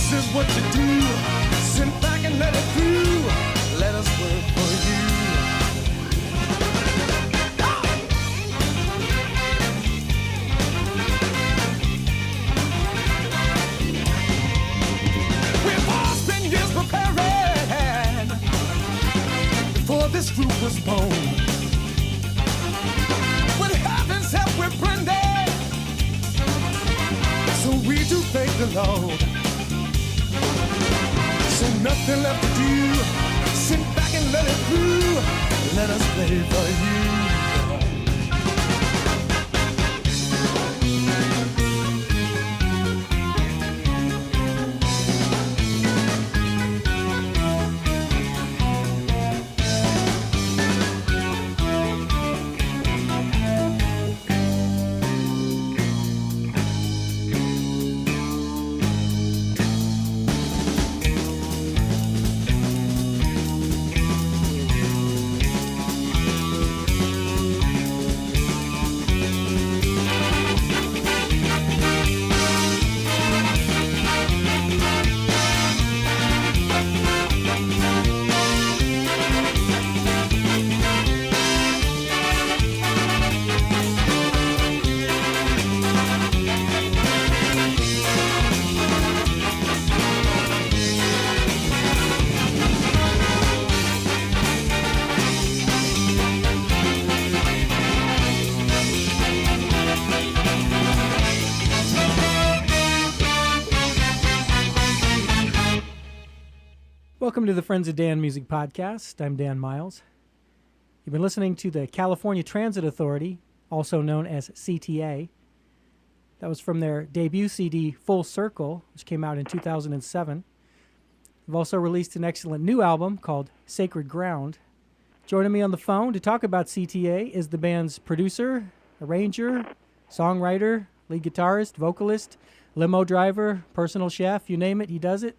This is what you do. Sit back and let it through. Let us work for you. We've all spent years preparing before this group was born. With heaven's help, we're blended. So we do thank the Lord. So nothing left to do. Sit back and let it through. Let us play for you. Welcome to the Friends of Dan Music Podcast. I'm Dan Miles. You've been listening to the California Transit Authority, also known as CTA. That was from their debut CD, Full Circle, which came out in 2007. They've also released an excellent new album called Sacred Ground. Joining me on the phone to talk about CTA is the band's producer, arranger, songwriter, lead guitarist, vocalist, limo driver, personal chef, you name it, he does it.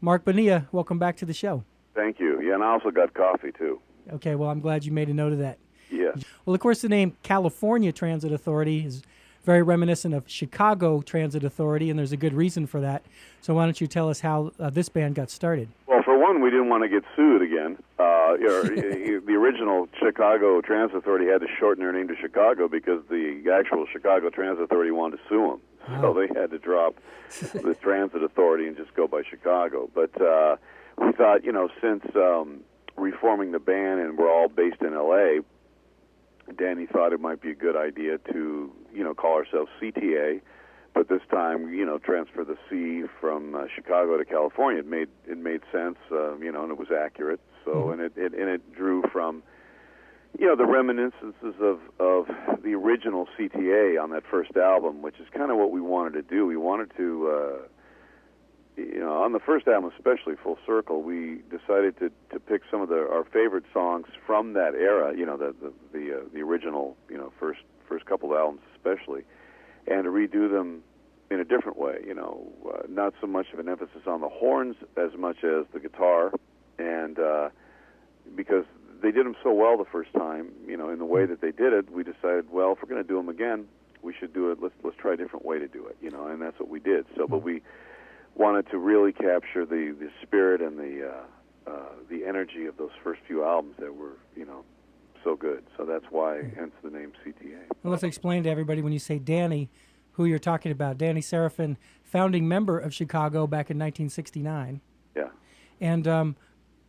Marc Bonilla, welcome back to the show. Thank you. Yeah, and I also got coffee, too. Okay, well, I'm glad you made a note of that. Yes. Well, of course, the name California Transit Authority is very reminiscent of Chicago Transit Authority, and there's a good reason for that. So why don't you tell us how this band got started? Well, for one, we didn't want to get sued again. The original Chicago Transit Authority had to shorten their name to Chicago because the actual Chicago Transit Authority wanted to sue them. So they had to drop the Transit Authority and just go by Chicago. But we thought, since reforming the band and we're all based in L.A., Danny thought it might be a good idea to, call ourselves CTA, but this time, transfer the C from Chicago to California. It made sense, and it was accurate. So, and it drew from, the reminiscences of the original CTA on that first album, which is kind of what we wanted to do. We wanted to, on the first album, especially Full Circle, we decided to pick some of our favorite songs from that era. The original, first couple of albums especially, and to redo them in a different way. Not so much of an emphasis on the horns as much as the guitar, and because they did them so well the first time, in the way that they did it, we decided, well, if we're going to do them again, we should do it. Let's try a different way to do it, and that's what we did. So, but we wanted to really capture the spirit and the energy of those first few albums that were, so good. So that's why, hence the name CTA. Well, let's explain to everybody when you say Danny, who you're talking about. Danny Seraphine, founding member of Chicago back in 1969. Yeah. And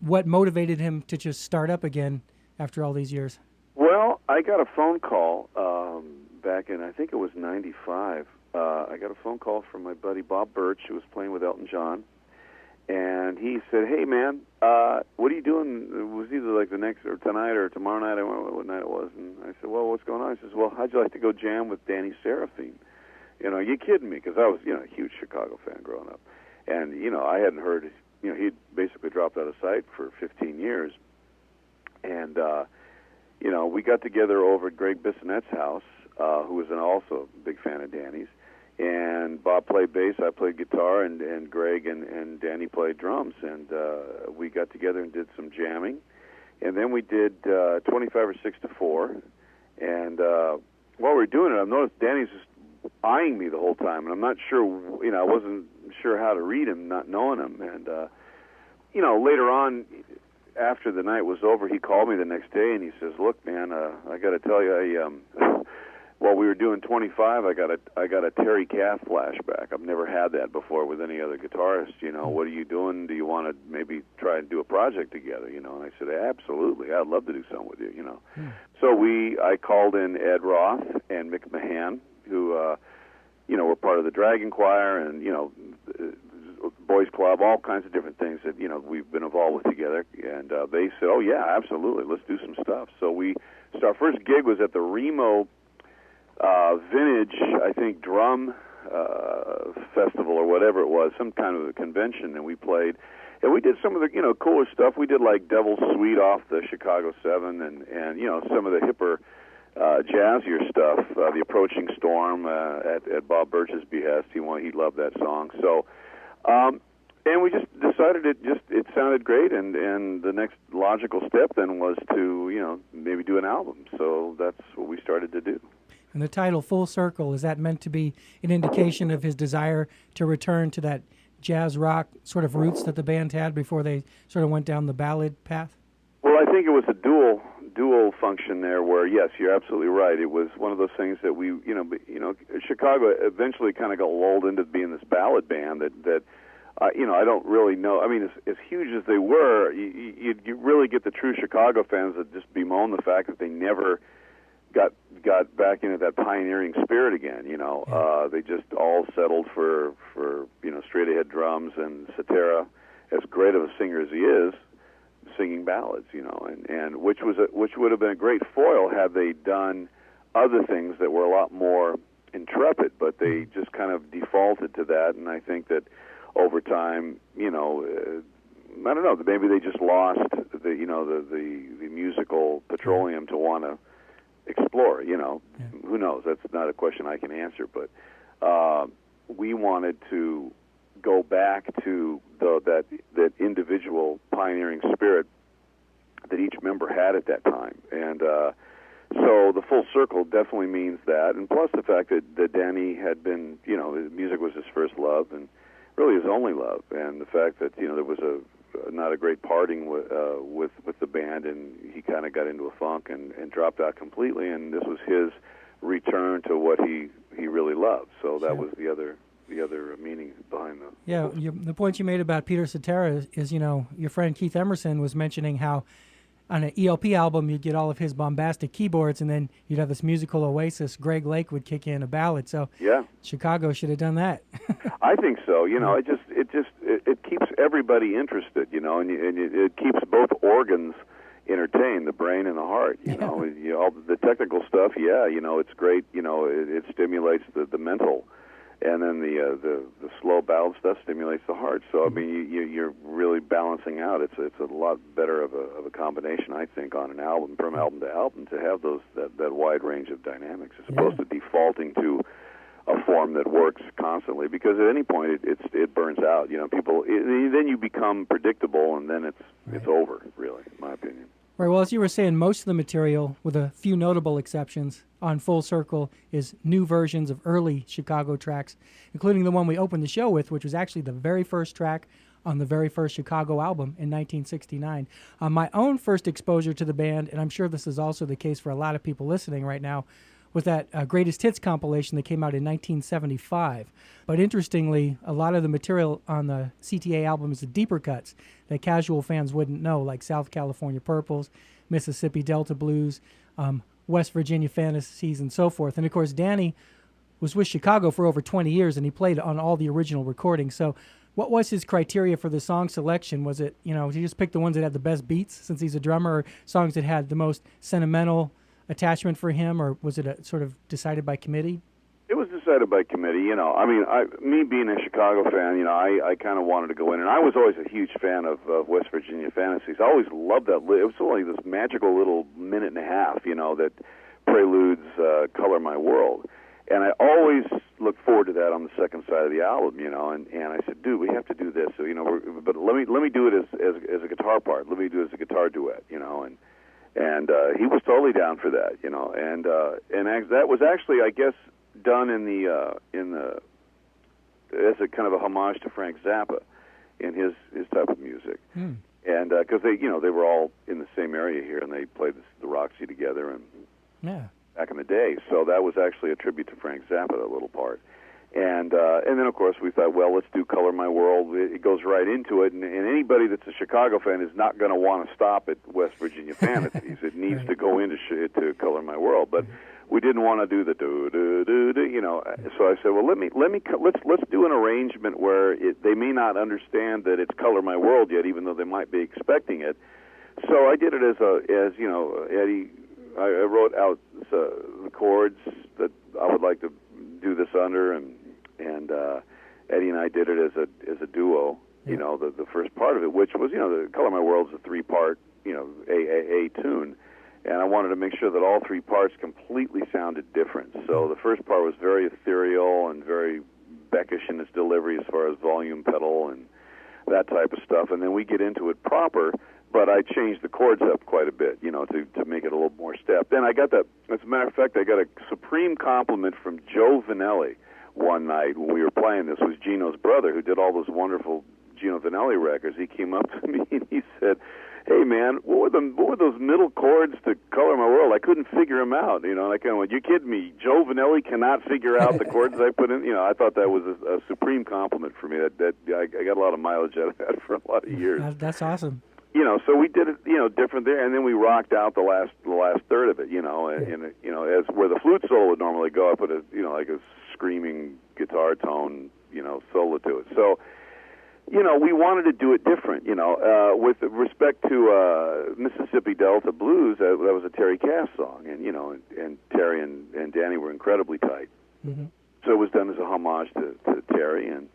what motivated him to just start up again after all these years? Well, I got a phone call back in, I think it was 95. I got a phone call from my buddy Bob Birch, who was playing with Elton John. And he said, hey, man, what are you doing? It was either like the next, or tonight or tomorrow night. I don't know what night it was. And I said, well, what's going on? He says, well, how'd you like to go jam with Danny Seraphine? You kidding me? Because I was, a huge Chicago fan growing up. And, I hadn't heard, he'd basically dropped out of sight for 15 years. And, we got together over at Greg Bissonette's house, who was also a big fan of Danny's. And Bob played bass, I played guitar, and Greg and Danny played drums. And we got together and did some jamming. And then we did 25 or 6 to 4. And while we were doing it, I noticed Danny's just eyeing me the whole time. And I'm not sure, I wasn't sure how to read him, not knowing him. And later on, after the night was over, he called me the next day and he says, "Look, man, I got to tell you, while we were doing 25, I got a Terry Kath flashback. I've never had that before with any other guitarist. What are you doing? Do you want to maybe try and do a project together? And I said, absolutely. I'd love to do something with you. So I called in Ed Roth and Mick Mahan, who were part of the Dragon Choir and Boys Club, all kinds of different things that we've been involved with together. And they said, "Oh yeah, absolutely, let's do some stuff." So our first gig was at the Remo Vintage, I think, drum festival or whatever it was, some kind of a convention, and we played. And we did some of the cooler stuff. We did like Devil's Suite off the Chicago 7 and some of the hipper jazzier stuff, The Approaching Storm at Bob Birch's behest. He loved that song. So and we just decided it sounded great, and the next logical step then was to maybe do an album. So that's what we started to do. And the title Full Circle, is that meant to be an indication of his desire to return to that jazz rock sort of roots that the band had before they sort of went down the ballad path? Well, I think it was a dual function there where, yes, you're absolutely right. It was one of those things that we, Chicago eventually kind of got lulled into being this ballad band that I don't really know. I mean, as huge as they were, you really get the true Chicago fans that just bemoan the fact that they never got back into that pioneering spirit again. They just all settled for straight ahead drums, and Cetera, as great of a singer as he is, singing ballads. And which would have been a great foil had they done other things that were a lot more intrepid, but they just kind of defaulted to that. And I think that over time, I don't know, maybe they just lost the musical petroleum to want to explore. Who knows? That's not a question I can answer, but we wanted to go back to that individual pioneering spirit that each member had at that time. And so the Full Circle definitely means that, and plus the fact that Danny had been, music was his first love and really his only love, and the fact that there was not a great parting with the band, and he kind of got into a funk and dropped out completely, and this was his return to what he really loved. So that was the other meaning behind the... Yeah, the point you made about Peter Cetera is, your friend Keith Emerson was mentioning how on an ELP album you'd get all of his bombastic keyboards, and then you'd have this musical oasis. Greg Lake would kick in a ballad. So yeah, Chicago should have done that. I think so. It keeps everybody interested, and it keeps both organs entertained, the brain and the heart. All the technical stuff. Yeah, it's great. It stimulates the mental. And then the slow ballad stuff stimulates the heart. So I mean, you're really balancing out. It's a lot better of a combination, I think, on an album, from album to album, to have that wide range of dynamics, as opposed to defaulting to a form that works constantly. Because at any point it burns out. People. Then you become predictable, and then it's over. Really, in my opinion. Right. Well, as you were saying, most of the material, with a few notable exceptions, on Full Circle is new versions of early Chicago tracks, including the one we opened the show with, which was actually the very first track on the very first Chicago album in 1969. My own first exposure to the band, and I'm sure this is also the case for a lot of people listening right now, was that Greatest Hits compilation that came out in 1975. But interestingly, a lot of the material on the CTA album is the deeper cuts that casual fans wouldn't know, like South California Purples, Mississippi Delta Blues, West Virginia Fantasies, and so forth. And of course, Danny was with Chicago for over 20 years, and he played on all the original recordings. So what was his criteria for the song selection? Was it, did he just pick the ones that had the best beats, since he's a drummer, or songs that had the most sentimental attachment for him, or was it sort of decided by committee? It was decided by committee. Me being a Chicago fan, I kind of wanted to go in, and I was always a huge fan of West Virginia Fantasies. I always loved that. It was only this magical little minute and a half, that preludes Color My World. And I always look forward to that on the second side of the album, and I said, dude, we have to do this. So, but let me do it as a guitar part. Let me do it as a guitar duet, and he was totally down for that, and that was actually, I guess, done in the as a kind of a homage to Frank Zappa in his type of music. And because they were all in the same area here, and they played the Roxy together and back in the day. So that was actually a tribute to Frank Zappa, that little part. And then, of course, we thought, well, let's do Color My World. It goes right into it, and anybody that's a Chicago fan is not going to want to stop at West Virginia Fantasies. It needs to go into to Color My World, but we didn't want to do the do, you know. So I said, well, let's do an arrangement where they may not understand that it's Color My World yet, even though they might be expecting it. So I did it as you know, Eddie. I wrote out the chords that I would like to do this under, and Eddie and I did it as a duo. You know, the first part of it, which was, you know, the Color My World's a 3-part, you know, a tune, and I wanted to make sure that all 3 parts completely sounded different. So the first part was very ethereal and very Beckish in its delivery as far as volume pedal and that type of stuff, and then we get into it proper. But I changed the chords up quite a bit, you know, to make it a little more step. Then I got as a matter of fact, I got a supreme compliment from Joe Vanelli one night when we were playing this. It was Gino's brother, who did all those wonderful Gino Vanelli records. He came up to me and he said, "Hey man, what were those middle chords to Color My World? I couldn't figure them out." You know, and I kind of went, "You kidding me? Joe Vanelli cannot figure out the chords I put in." You know, I thought that was a supreme compliment for me. That I got a lot of mileage out of that for a lot of years. That's awesome. You know, so we did it, you know, different there, and then we rocked out the last third of it, you know, and you know, as where the flute solo would normally go, I put a, you know, like a screaming guitar tone, you know, solo to it. So, you know, we wanted to do it different, you know, with respect to Mississippi Delta Blues. That was a Terry Cass song, and you know, and Terry and Danny were incredibly tight. So it was done as a homage to Terry, and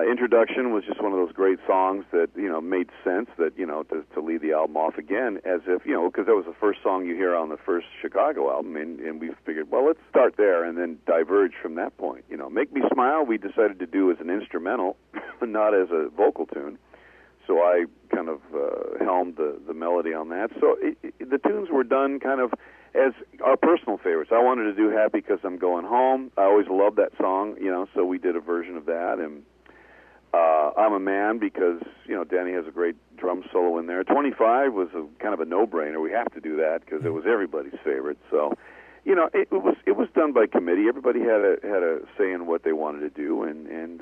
Introduction was just one of those great songs that, you know, made sense that, you know, to lead the album off again, as if, you know, because that was the first song you hear on the first Chicago album, and we figured, well, let's start there and then diverge from that point. You know, Make Me Smile we decided to do as an instrumental, not as a vocal tune. So I kind of helmed the melody on that. So the tunes were done kind of as our personal favorites. I wanted to do Happy 'Cause I'm Going Home. I always loved that song, you know, so we did a version of that. And I'm a Man, because, you know, Danny has a great drum solo in there. 25 was kind of a no-brainer. We have to do that because it was everybody's favorite. So, you know, it was done by committee. Everybody had a say in what they wanted to do, and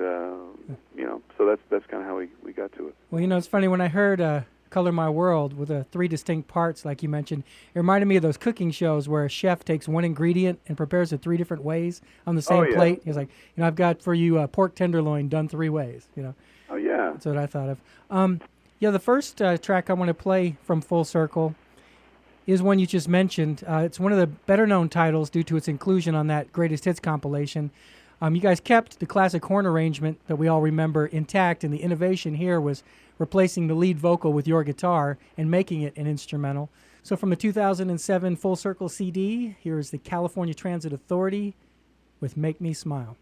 you know, so that's kind of how we got to it. Well, you know, it's funny, when I heard Color My World with 3 distinct parts, like you mentioned, it reminded me of those cooking shows where a chef takes one ingredient and prepares it 3 different ways on the same plate. He's like, you know, I've got for you pork tenderloin done 3 ways, you know. Oh, yeah. That's what I thought of. Yeah, the first track I want to play from Full Circle is one you just mentioned. It's one of the better-known titles due to its inclusion on that Greatest Hits compilation. You guys kept the classic horn arrangement that we all remember intact, and the innovation here was replacing the lead vocal with your guitar and making it an instrumental. So from the 2007 Full Circle CD, here is the California Transit Authority with Make Me Smile.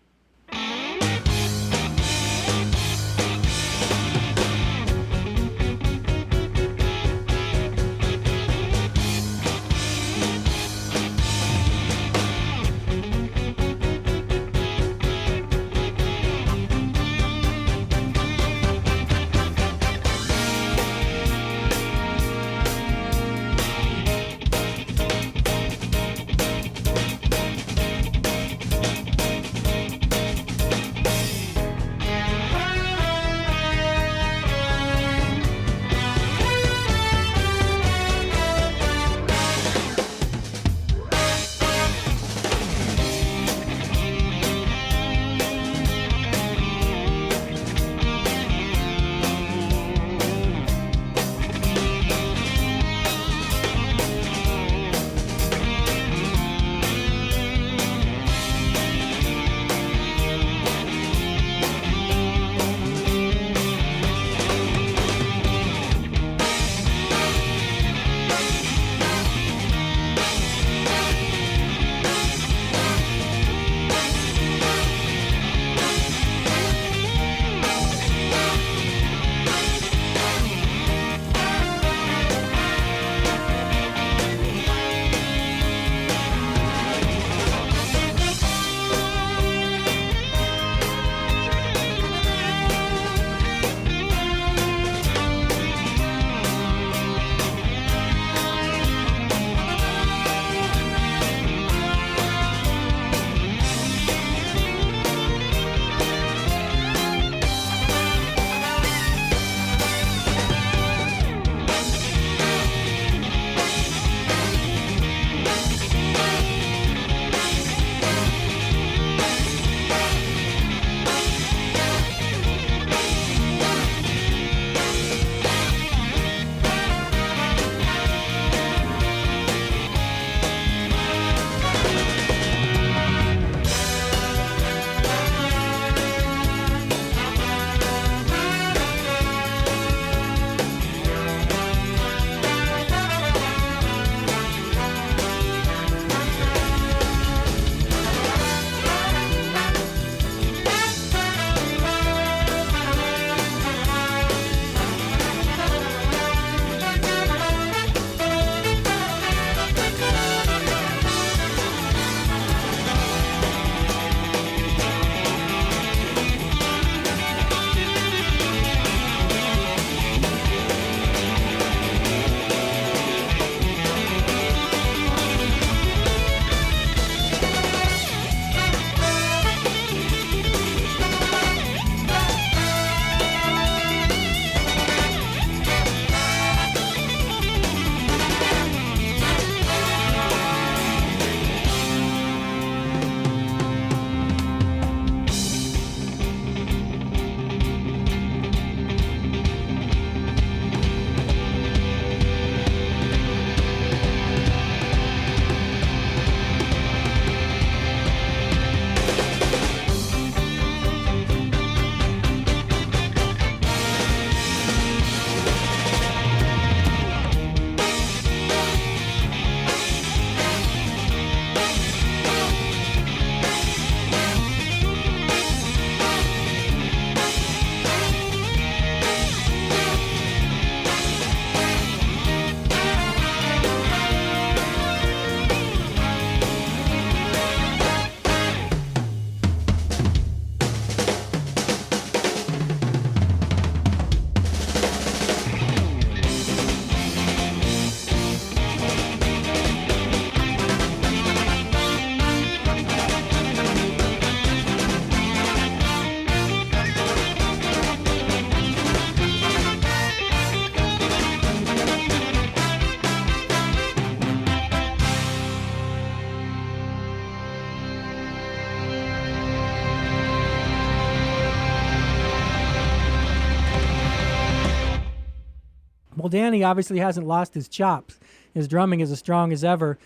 Well, Danny obviously hasn't lost his chops. His drumming is as strong as ever.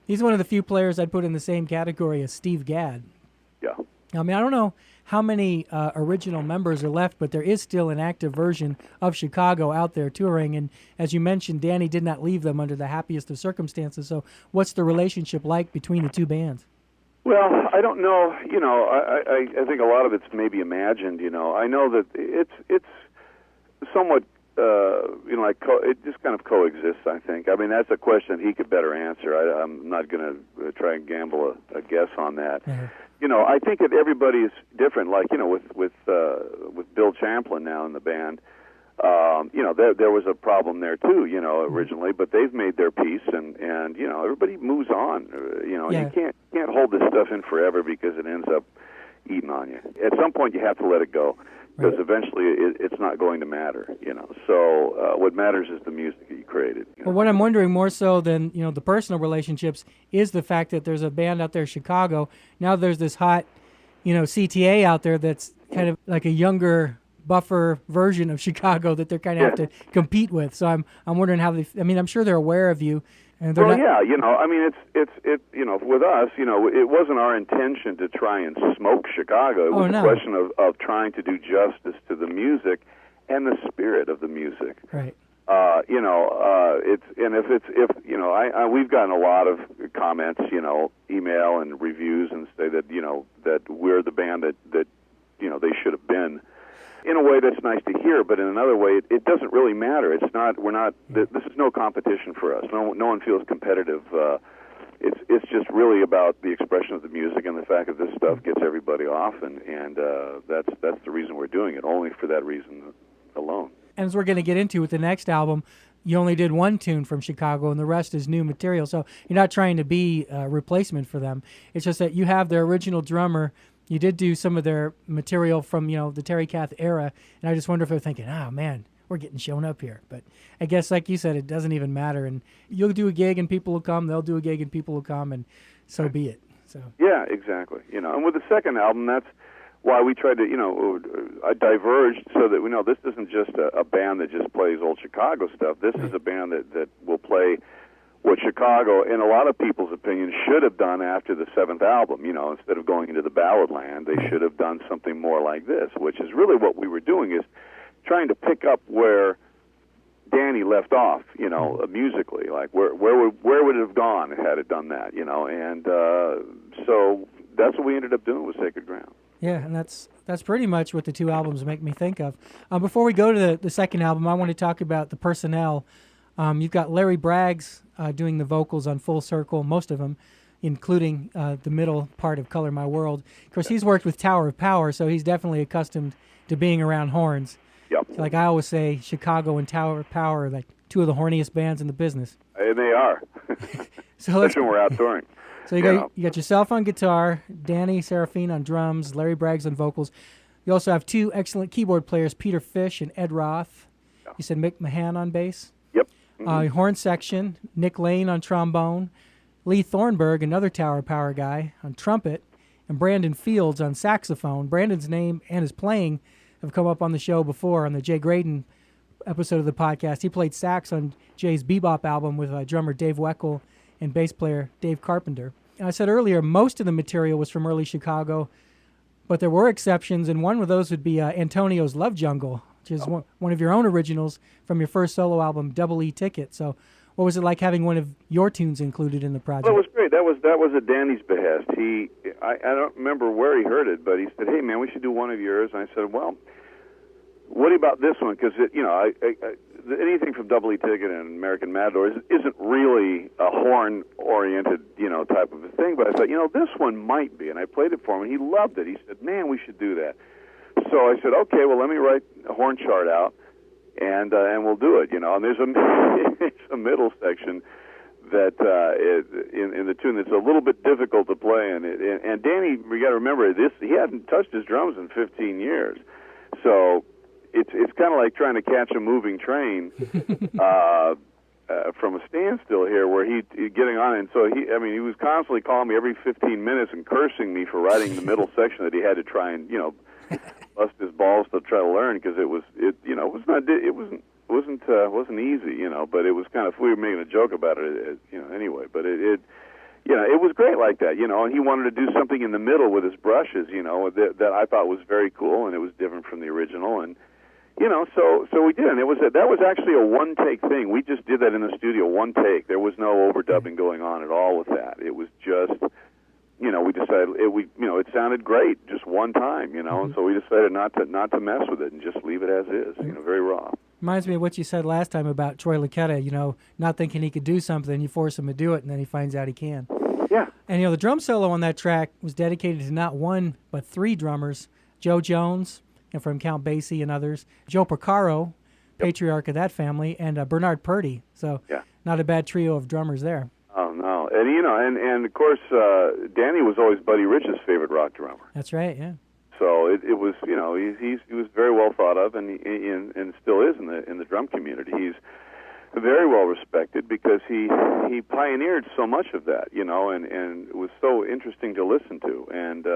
He's one of the few players I'd put in the same category as Steve Gadd. Yeah. I mean, I don't know how many original members are left, but there is still an active version of Chicago out there touring. And as you mentioned, Danny did not leave them under the happiest of circumstances. So what's the relationship like between the two bands? Well, I don't know. You know, I think a lot of it's maybe imagined. You know, I know that it's somewhat. You know, like it just kind of coexists. I think. I mean, that's a question he could better answer. I'm not going to try and gamble a guess on that. Mm-hmm. You know, I think that everybody is different. Like, you know, with Bill Champlin now in the band, you know, there was a problem there too. You know, originally, but they've made their peace, and you know, everybody moves on. You know, Yeah. you can't hold this stuff in forever because it ends up eating on you. At some point, you have to let it go because eventually it's not going to matter. You know, so what matters is the music that you created. You know? Well, what I'm wondering more so than, you know, the personal relationships is the fact that there's a band out there, Chicago. Now there's this hot, you know, CTA out there that's kind of like a younger, buffer version of Chicago that they're kind of have to compete with. So I'm wondering how they. I mean, I'm sure they're aware of you. And they're Well, not, yeah, you know, I mean, it's you know, with us, you know, it wasn't our intention to try and smoke Chicago. It was a question of trying to do justice to the music and the spirit of the music. Right. You know, if you know, we've gotten a lot of comments, you know, email and reviews, and say that, you know, that we're the band that you know they should have been. In a way, that's nice to hear, but in another way, it doesn't really matter. It's not. We're not. This is no competition for us. No one feels competitive. It's just really about the expression of the music and the fact that this stuff gets everybody off, and that's the reason we're doing it. Only for that reason alone. And as we're going to get into with the next album, you only did one tune from Chicago, and the rest is new material. So you're not trying to be a replacement for them. It's just that you have their original drummer. You did do some of their material from, you know, the Terry Kath era, and I just wonder if they're thinking, oh, man, we're getting shown up here. But I guess, like you said, it doesn't even matter. And you'll do a gig and people will come. They'll do a gig and people will come, and so be it. So yeah, exactly. You know, and with the second album, that's why we tried to, you know, diverged so that we know this isn't just a band that just plays old Chicago stuff. This is a band that will play what Chicago, in a lot of people's opinion, should have done after the seventh album. You know, instead of going into the ballad land, they should have done something more like this, which is really what we were doing, is trying to pick up where Danny left off, you know, musically. Like, where would it have gone had it done that, you know? And so that's what we ended up doing with Sacred Ground. yeah, and that's pretty much what the two albums make me think of. Before we go to the second album, I want to talk about the personnel. You've got Larry Braggs doing the vocals on Full Circle, most of them, including the middle part of Color My World. Of course, he's worked with Tower of Power, so he's definitely accustomed to being around horns. Yep. So like I always say, Chicago and Tower of Power are like two of the horniest bands in the business. And they are. So Especially when we're out touring. So you got yourself on guitar, Danny Seraphine on drums, Larry Braggs on vocals. You also have two excellent keyboard players, Peter Fish and Ed Roth. Yeah. You said Mick Mahan on bass. Yep. Mm-hmm. Horn section, Nick Lane on trombone, Lee Thornburg, another Tower of Power guy, on trumpet, and Brandon Fields on saxophone. Brandon's name and his playing have come up on the show before on the Jay Graydon episode of the podcast. He played sax on Jay's Bebop album with drummer Dave Weckl and bass player Dave Carpenter. And I said earlier, most of the material was from early Chicago, but there were exceptions, and one of those would be Antonio's Love Jungle, which is one of your own originals from your first solo album, Double E Ticket. So what was it like having one of your tunes included in the project? Well, it was great. That was at Danny's behest. I don't remember where he heard it, but he said, "Hey, man, we should do one of yours." And I said, "Well, what about this one?" Because anything from Double E Ticket and American Matador isn't really a horn-oriented, you know, type of a thing. But I thought, you know, this one might be. And I played it for him, and he loved it. He said, "Man, we should do that." So I said, "Okay, well, let me write a horn chart out, and we'll do it." You know, and there's a middle section that in the tune that's a little bit difficult to play, and Danny, we got to remember this. He hadn't touched his drums in 15 years, so it's kind of like trying to catch a moving train from a standstill here, where he getting on, and so he was constantly calling me every 15 minutes and cursing me for writing the middle section that he had to try and, you know, bust his balls to try to learn, because it wasn't wasn't easy, but it was kind of, we were making a joke about it, anyway, but it it was great like that, and he wanted to do something in the middle with his brushes, that I thought was very cool, and it was different from the original, and so we did, and that was actually a one-take thing. We just did that in the studio, one take. There was no overdubbing going on at all with that. It was just, we decided it sounded great just one time, and so we decided not to mess with it and just leave it as is, very raw. Reminds me of what you said last time about Troy Luccketta, not thinking he could do something, you force him to do it, and then he finds out he can. Yeah. And, the drum solo on that track was dedicated to not one, but three drummers, Joe Jones, from Count Basie and others, Joe Porcaro, patriarch of that family, and Bernard Purdy. So not a bad trio of drummers there. Oh, no. And, and of course, Danny was always Buddy Rich's favorite rock drummer. That's right, yeah. So it was, he was very well thought of, and still is in the drum community. He's very well respected because he pioneered so much of that, and it was so interesting to listen to, and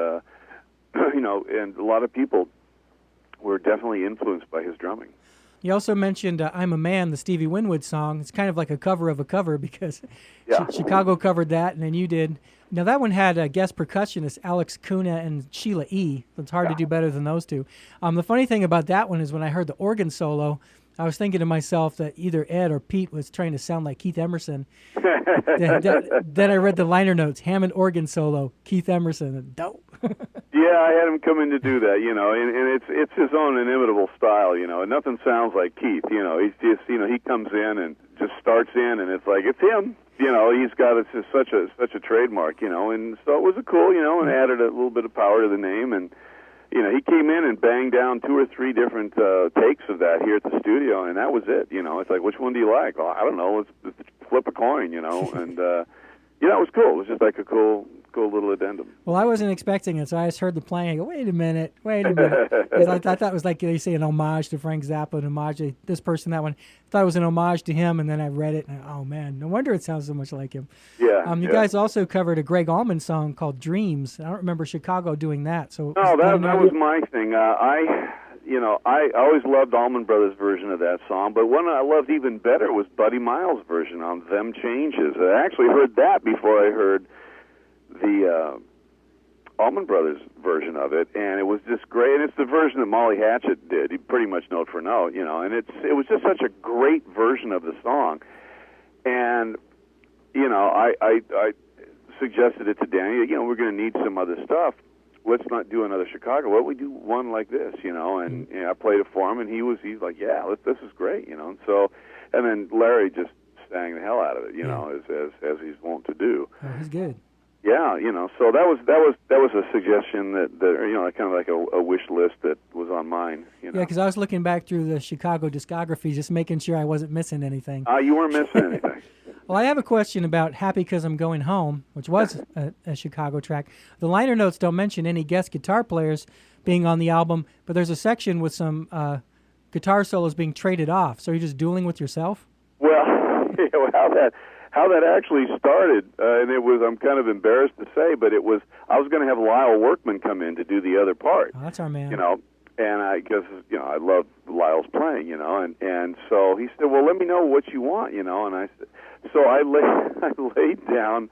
and a lot of people were definitely influenced by his drumming. You also mentioned I'm a Man, the Stevie Winwood song. It's kind of like a cover of a cover because Chicago covered that, and then you did. Now, that one had guest percussionists Alex Cuna and Sheila E. So it's hard to do better than those two. The funny thing about that one is when I heard the organ solo, I was thinking to myself that either Ed or Pete was trying to sound like Keith Emerson. then I read the liner notes, Hammond organ solo, Keith Emerson. Dope. Yeah, I had him come in to do that, and it's his own inimitable style, and nothing sounds like Keith, he's just, he comes in and just starts in, and it's like, it's him, he's got, it's just such a trademark, and so it was a cool, and added a little bit of power to the name, and, he came in and banged down 2 or 3 different takes of that here at the studio, and that was it, it's like, which one do you like? Oh, I don't know, let's flip a coin, and, it was cool, it was just like a cool little addendum. Well, I wasn't expecting it, so I just heard the playing. I go, wait a minute. 'Cause I thought it was like they say an homage to Frank Zappa, an homage to this person, that one. I thought it was an homage to him, and then I read it, and oh man, no wonder it sounds so much like him. Yeah. You guys also covered a Greg Allman song called Dreams. I don't remember Chicago doing that. So no, that was my thing. I always loved Allman Brothers' version of that song, but one I loved even better was Buddy Miles' version on Them Changes. I actually heard that before I heard the Allman Brothers version of it, and it was just great. And it's the version that Molly Hatchet did, pretty much note for note, and it was just such a great version of the song. And I suggested it to Danny. We're going to need some other stuff. Let's not do another Chicago. Why don't we do one like this, And I played it for him, and he's like, yeah, this is great, And so, and then Larry just sang the hell out of it, as he's wont to do. Oh, he's good. Yeah, so that was a suggestion that kind of like a wish list that was on mine. Yeah, because I was looking back through the Chicago discography, just making sure I wasn't missing anything. You weren't missing anything. Well, I have a question about Happy 'Cause I'm Going Home, which was a Chicago track. The liner notes don't mention any guest guitar players being on the album, but there's a section with some guitar solos being traded off. So you're just dueling with yourself? Well, how that actually started, and it was, I'm kind of embarrassed to say, but I was going to have Lyle Workman come in to do the other part. Oh, that's our man. And because I love Lyle's playing, and so he said, well, let me know what you want, and I said, so I laid down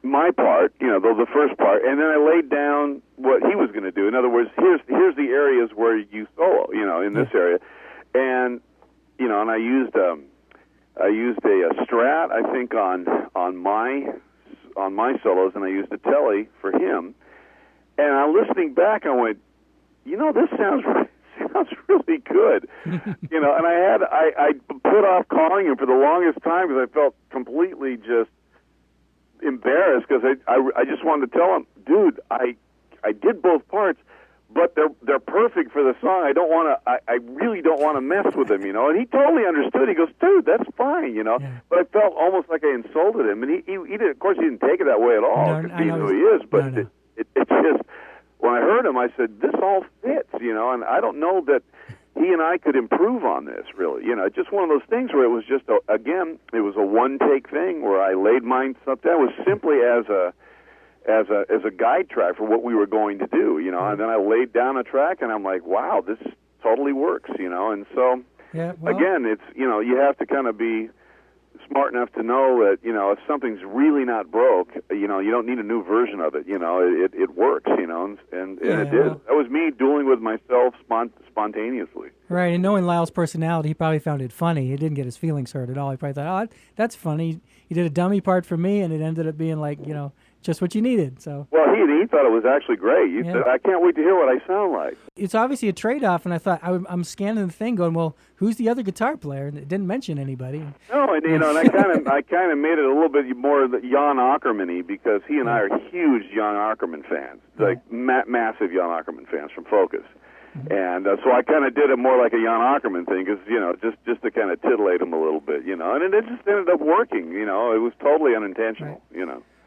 my part, the first part, and then I laid down what he was going to do. In other words, here's the areas where you solo, in this area, and and I used a Strat, I think, on my solos, and I used a Telly for him. And I'm listening back, I went, this sounds really good, and I put off calling him for the longest time because I felt completely just embarrassed because I just wanted to tell him, dude, I did both parts, but they're perfect for the song. I really don't want to mess with them, And he totally understood. He goes, dude, that's fine, Yeah. But I felt almost like I insulted him, and he did. Of course, he didn't take it that way at all. Because he knew who he is, but it just, when I heard him, I said, this all fits, And I don't know that he and I could improve on this, really. Just one of those things where it was just it was a one take thing where I laid mine stuff down. It was simply as a guide track for what we were going to do, And then I laid down a track, and I'm like, wow, this totally works, And so Yeah, well, again, it's, you have to kind of be smart enough to know that, if something's really not broke, you don't need a new version of it. It works, and yeah, it did. well, That was me dueling with myself spontaneously. right, and knowing Lyle's personality, he probably found it funny. He didn't get his feelings hurt at all. He probably thought, oh, that's funny. You did a dummy part for me, and it ended up being like, just what you needed. So Well, he thought it was actually great. He Yeah. said, I can't wait to hear what I sound like. it's obviously a trade-off, and I thought, I'm scanning the thing going, well, who's the other guitar player? And it didn't mention anybody. No, and and I kind of made it a little bit more Jan Ackerman-y because he and I are huge Jan Ackerman fans, like massive Jan Ackerman fans from Focus. And so I kind of did it more like a Jan Ackerman thing, because just to kind of titillate him a little bit, and it just ended up working. It was totally unintentional.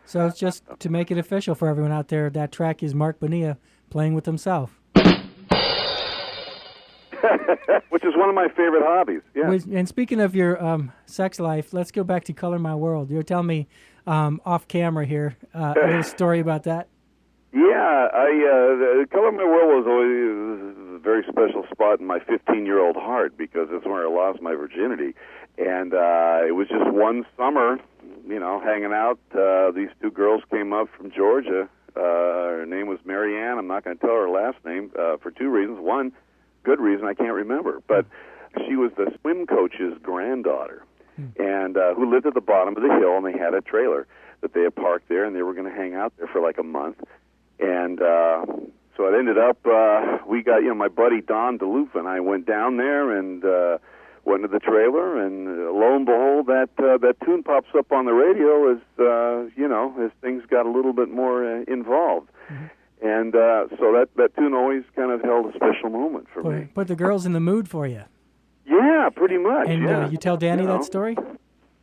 So it's just to make it official for everyone out there, that track is Marc Bonilla playing with himself. Which is one of my favorite hobbies. Yeah. And speaking of your sex life, let's go back to Color My World. You were telling me off camera here a little story about that. Yeah, Color My World was always a very special spot in my 15-year-old heart, because it's where I lost my virginity. And it was just one summer, hanging out. These two girls came up from Georgia. Her name was Mary Ann. I'm not going to tell her last name for two reasons. One, good reason I can't remember. But she was the swim coach's granddaughter, and who lived at the bottom of the hill, and they had a trailer that they had parked there, and they were going to hang out there for like a month. And so it ended up, we got, my buddy Don DeLufa and I went down there and went to the trailer, and lo and behold, that tune pops up on the radio as things got a little bit more involved. And so that tune always kind of held a special moment for me. Put the girls in the mood for you. Yeah, pretty much. And you tell Danny that story?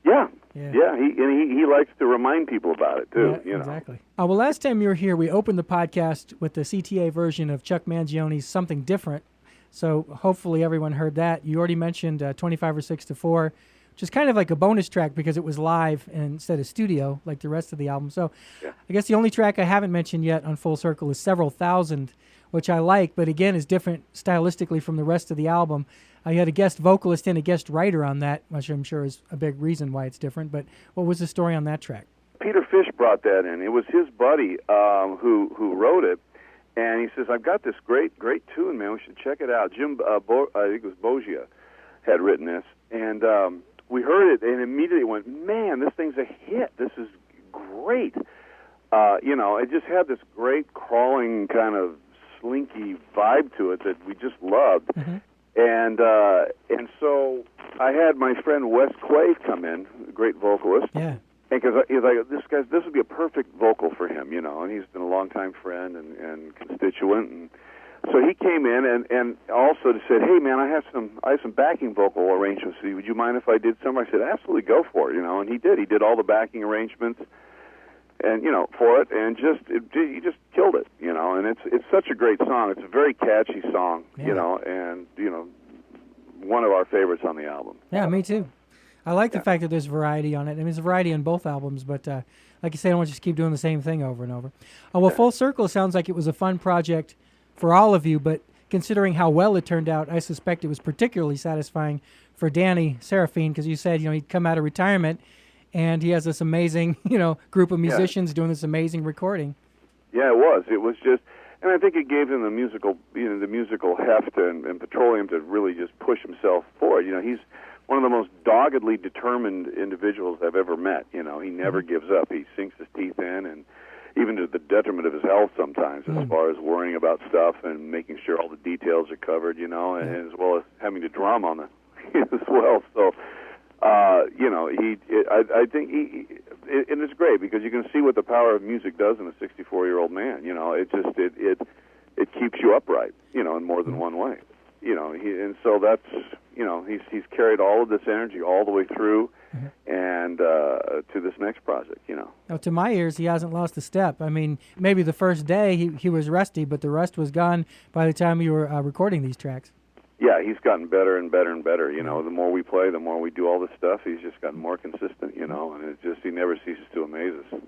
Yeah. Yeah. Yeah, he likes to remind people about it, too. Yeah, exactly. Well, last time you were here, we opened the podcast with the CTA version of Chuck Mangione's Something Different. So hopefully everyone heard that. You already mentioned 25 or 6 to 4, which is kind of like a bonus track because it was live instead of studio like the rest of the album. So I guess the only track I haven't mentioned yet on Full Circle is Several Thousand, which I like, but again is different stylistically from the rest of the album. You had a guest vocalist and a guest writer on that, which I'm sure is a big reason why it's different. But what was the story on that track? Peter Fish brought that in. It was his buddy who wrote it, and he says, "I've got this great tune, man. We should check it out." Jim, I think it was Bogia, had written this, and we heard it, and immediately went, "Man, this thing's a hit. This is great." It just had this great crawling kind of slinky vibe to it that we just loved. And so I had my friend Wes Quaid come in, a great vocalist. Yeah. Because he's like, this would be a perfect vocal for him, and he's been a longtime friend and constituent. And so he came in and also said, "Hey man, I have some backing vocal arrangements. Would you mind if I did some?" I said, "Absolutely, go for it." And he did. He did all the backing arrangements, and for it, and he just killed it. And it's such a great song. It's a very catchy song, and one of our favorites on the album. Yeah, me too. I like the fact that there's variety on it. I mean, there's a variety on both albums, but like you say, I don't want to just keep doing the same thing over and over. Full Circle sounds like it was a fun project for all of you, but considering how well it turned out, I suspect it was particularly satisfying for Danny Seraphine, because you said, he'd come out of retirement and he has this amazing, group of musicians doing this amazing recording. Yeah, it was. It was just, and I think it gave him the musical heft and petroleum to really just push himself forward. He's one of the most doggedly determined individuals I've ever met. He never gives up. He sinks his teeth in, and even to the detriment of his health sometimes, as far as worrying about stuff and making sure all the details are covered, and as well as having to drum on the as well. So, I think and it's great because you can see what the power of music does in a 64-year-old man. It keeps you upright, in more than one way. And so that's, he's carried all of this energy all the way through and to this next project, Now, to my ears, he hasn't lost a step. I mean, maybe the first day he was rusty, but the rust was gone by the time you were recording these tracks. Yeah, he's gotten better and better and better. The more we play, the more we do all this stuff, he's just gotten more consistent, and he never ceases to amaze us.